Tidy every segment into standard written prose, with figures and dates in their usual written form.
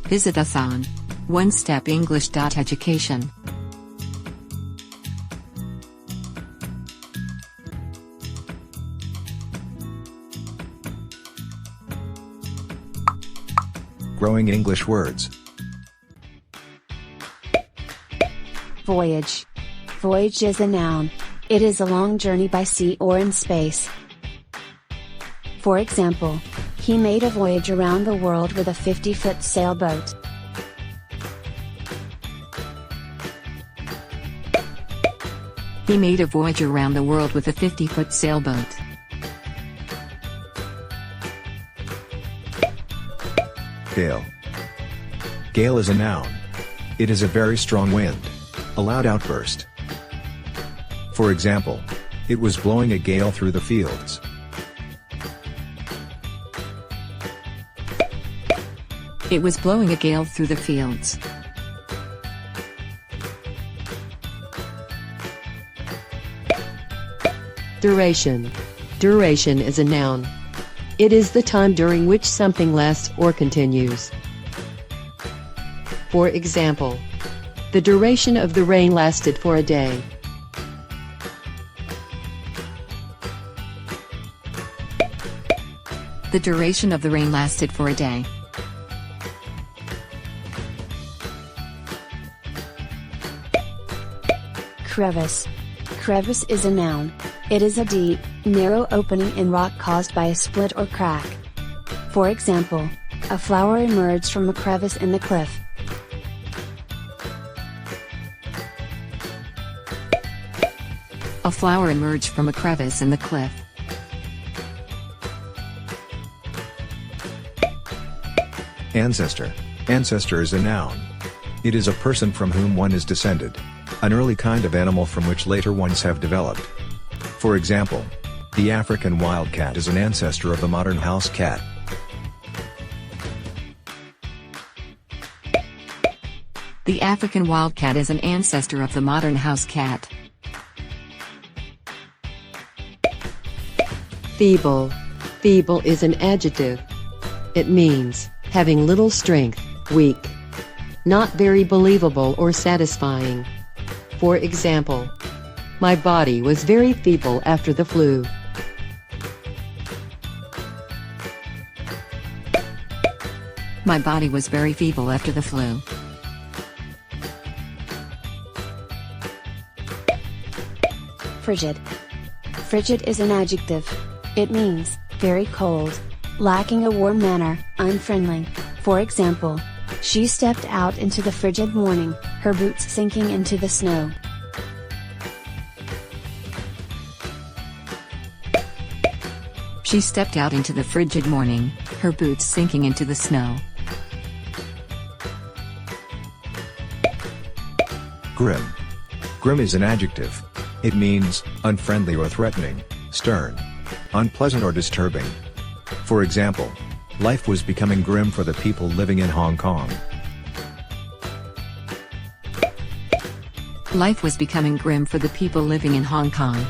Visit us on onestepenglish.education. Growing English words. Voyage. Voyage is a noun. It is a long journey by sea or in space. For example, he made a voyage around the world with a 50-foot sailboat. He made a voyage around the world with a 50-foot sailboat. Gale. Gale is a noun. It is a very strong wind. A loud outburst. For example, it was blowing a gale through the fields. It was blowing a gale through the fields. Duration. Duration is a noun. It is the time during which something lasts or continues. For example, the duration of the rain lasted for a day. The duration of the rain lasted for a day. Crevice. Crevice is a noun. It is a deep, narrow opening in rock caused by a split or crack. For example, a flower emerged from a crevice in the cliff. A flower emerged from a crevice in the cliff. Ancestor. Ancestor is a noun. It is a person from whom one is descended. An early kind of animal from which later ones have developed. For example, the African wildcat is an ancestor of the modern house cat. The African wildcat is an ancestor of the modern house cat. Feeble. Feeble is an adjective. It means having little strength, weak, not very believable or satisfying. For example, my body was very feeble after the flu. My body was very feeble after the flu. Frigid. Frigid is an adjective. It means very cold, lacking a warm manner, unfriendly. For example, she stepped out into the frigid morning, her boots sinking into the snow. She stepped out into the frigid morning, her boots sinking into the snow. Grim. Grim is an adjective. It means unfriendly or threatening, stern, unpleasant or disturbing. For example, life was becoming grim for the people living in Hong Kong. Life was becoming grim for the people living in Hong Kong.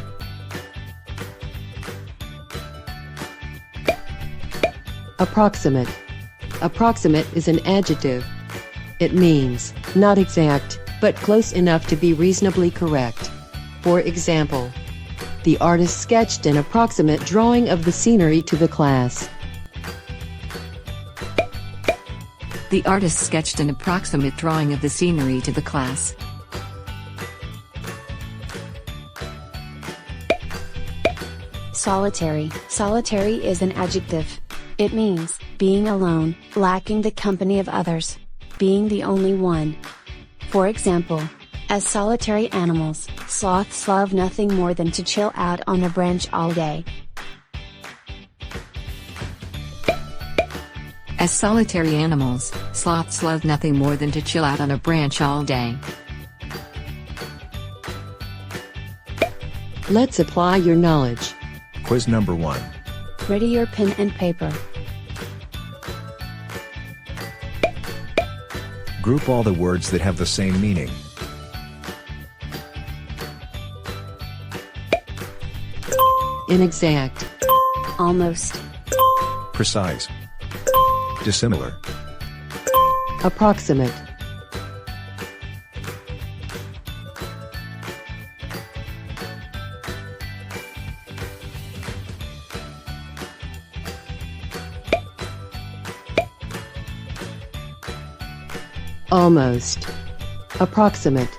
Approximate. Approximate is an adjective. It means not exact, but close enough to be reasonably correct. For example, the artist sketched an approximate drawing of the scenery to the class. The artist sketched an approximate drawing of the scenery to the class. Solitary. Solitary is an adjective. It means being alone, lacking the company of others, being the only one. For example, as solitary animals, sloths love nothing more than to chill out on a branch all day. As solitary animals, sloths love nothing more than to chill out on a branch all day. Let's apply your knowledge. Quiz number 1. Ready your pen and paper. Group all the words that have the same meaning. Inexact. Almost. Precise. Dissimilar. Approximate. Almost. Approximate.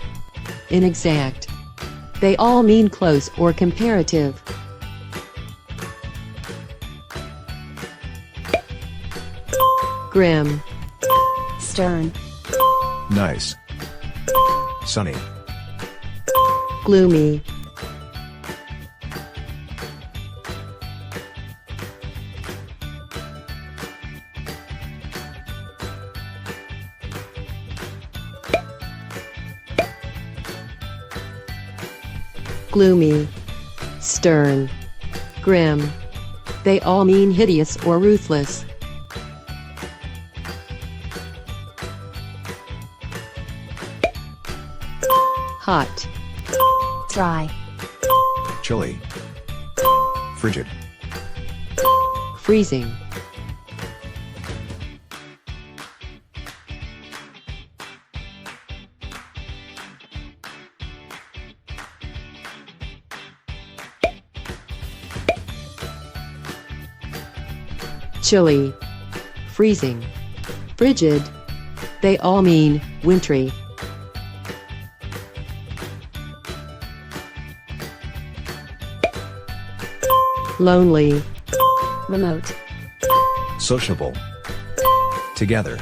Inexact. They all mean close or comparative. Grim. Stern. Nice. Sunny. Gloomy. Gloomy, stern, grim. They all mean hideous or ruthless. Hot, Dry. Chilly. Frigid. freezing. Chilly, freezing, frigid. They all mean wintry. Lonely, Remote. Sociable. Together.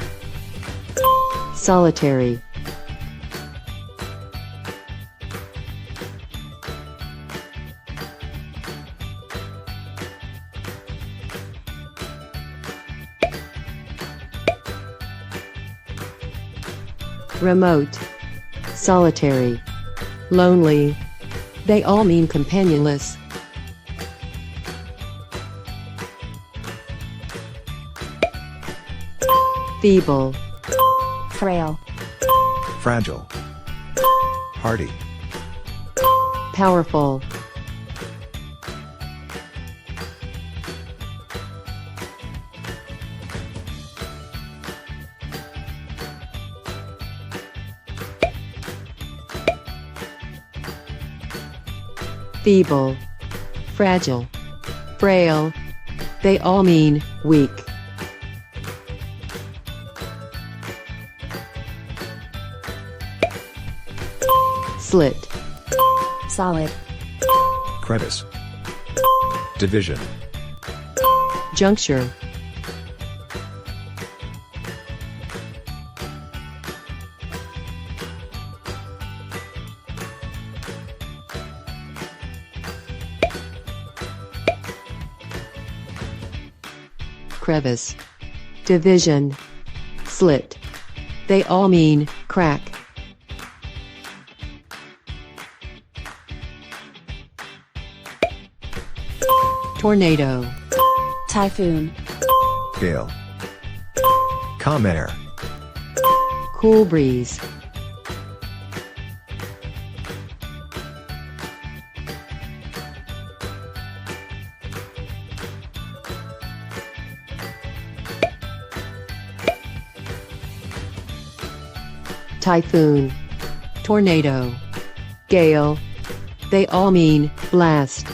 solitary. Remote, solitary, lonely. They all mean companionless. Feeble, Frail. Fragile. Hardy. powerful. Feeble, fragile, frail. They all mean weak. Slit, Solid. Crevice. Division. juncture. Crevice, division, slit. They all mean crack. Tornado, Typhoon. Gale. Calm air. cool breeze. Typhoon, tornado, gale. They all mean blast.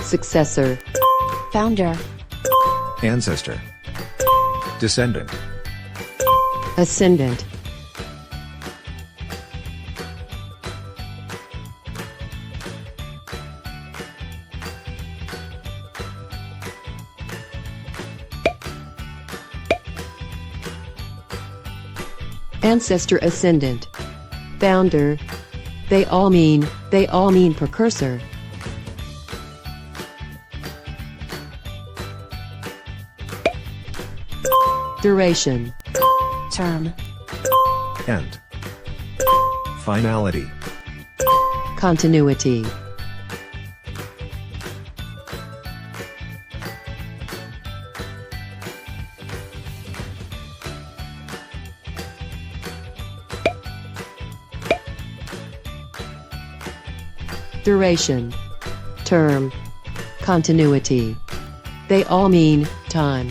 Successor, Founder. Ancestor. Descendant. ascendant. Ancestor, ascendant, founder. They all mean precursor. Duration, Term. End. Finality. continuity. Duration, term, continuity. They all mean time.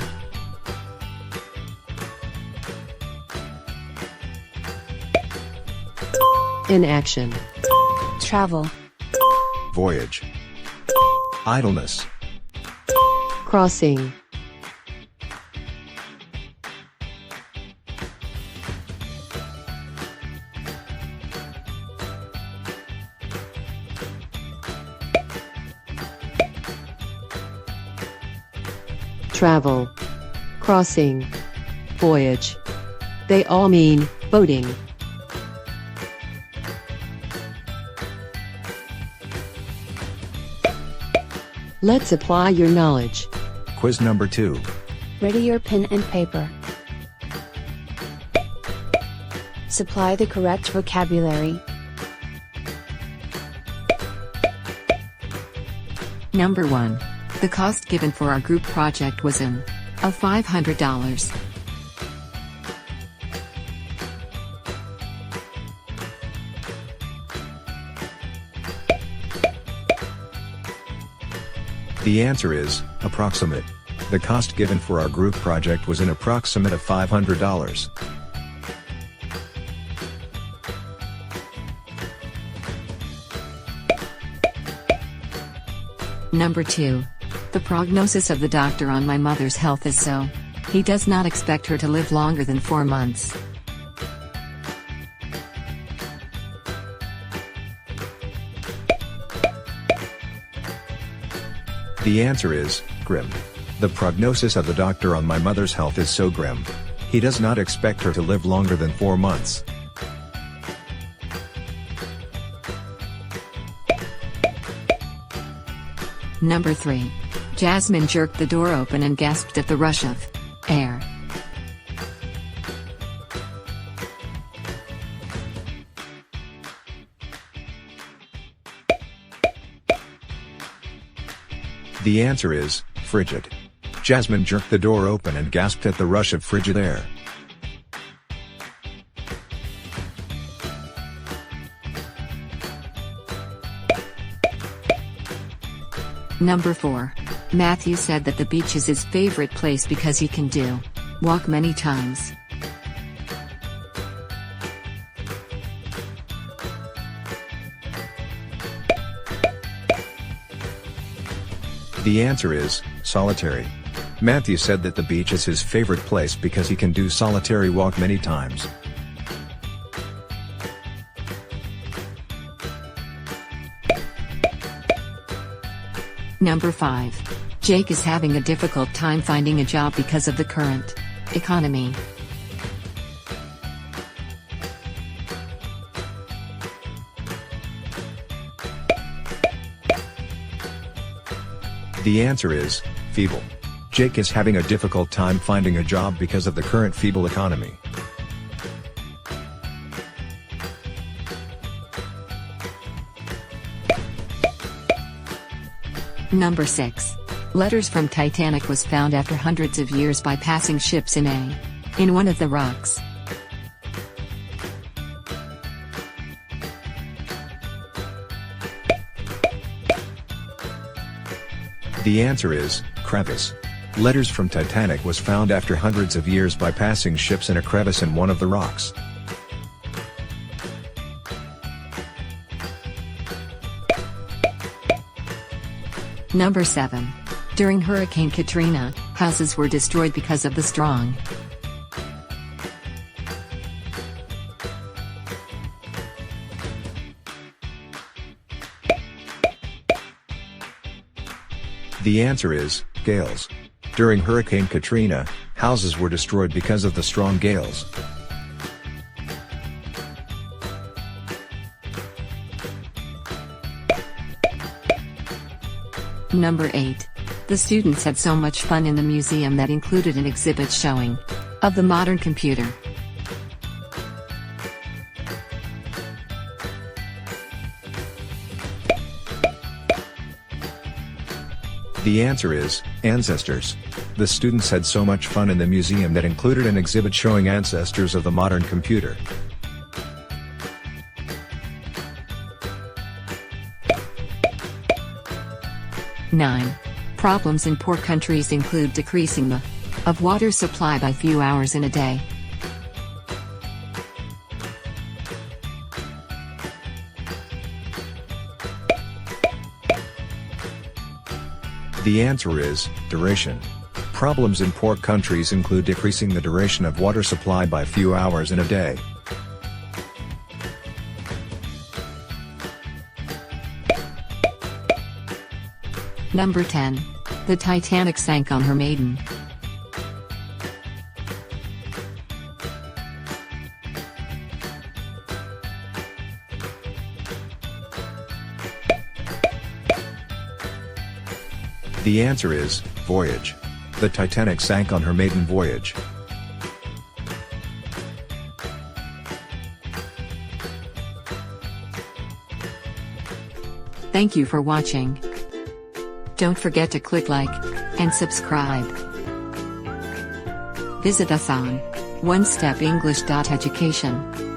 Inaction, travel, voyage, idleness, crossing, travel, crossing, voyage. They all mean boating. Let's apply your knowledge. quiz number 2. ready your pen and paper. Supply the correct vocabulary. Number 1. The cost given for our group project was of $500. The answer is approximate. The cost given for our group project was an approximate of $500. Number 2. The prognosis of the doctor on my mother's health is so. He does not expect her to live longer than 4 months. The answer is grim. The prognosis of the doctor on my mother's health is so grim. He does not expect her to live longer than 4 months. Number 3. Jasmine jerked the door open and gasped at the rush of air. The answer is frigid. Jasmine jerked the door open and gasped at the rush of frigid air. Number 4. Matthew said that the beach is his favorite place because he can walk many times. The answer is solitary. Matthew said that the beach is his favorite place because he can do solitary walk many times. Number 5. Jake is having a difficult time finding a job because of the current economy. The answer is feeble. Jake is having a difficult time finding a job because of the current feeble economy. Number 6. Letters from Titanic was found after hundreds of years by passing ships in one of the rocks. The answer is crevice. Letters from Titanic was found after hundreds of years by passing ships in a crevice in one of the rocks. Number 7. During Hurricane Katrina, houses were destroyed because of the strong. The answer is gales. During Hurricane Katrina, houses were destroyed because of the strong gales. Number 8. The students had so much fun in the museum that included an exhibit showing of the modern computer. The answer is ancestors. The students had so much fun in the museum that included an exhibit showing ancestors of the modern computer. 9. Problems in poor countries include decreasing the of water supply by few hours in a day. The answer is duration. Problems in poor countries include decreasing the duration of water supply by few hours in a day. Number 10. The Titanic sank on her maiden. The answer is voyage. The Titanic sank on her maiden voyage. Thank you for watching. Don't forget to click like and subscribe. Visit us on onestepenglish.education.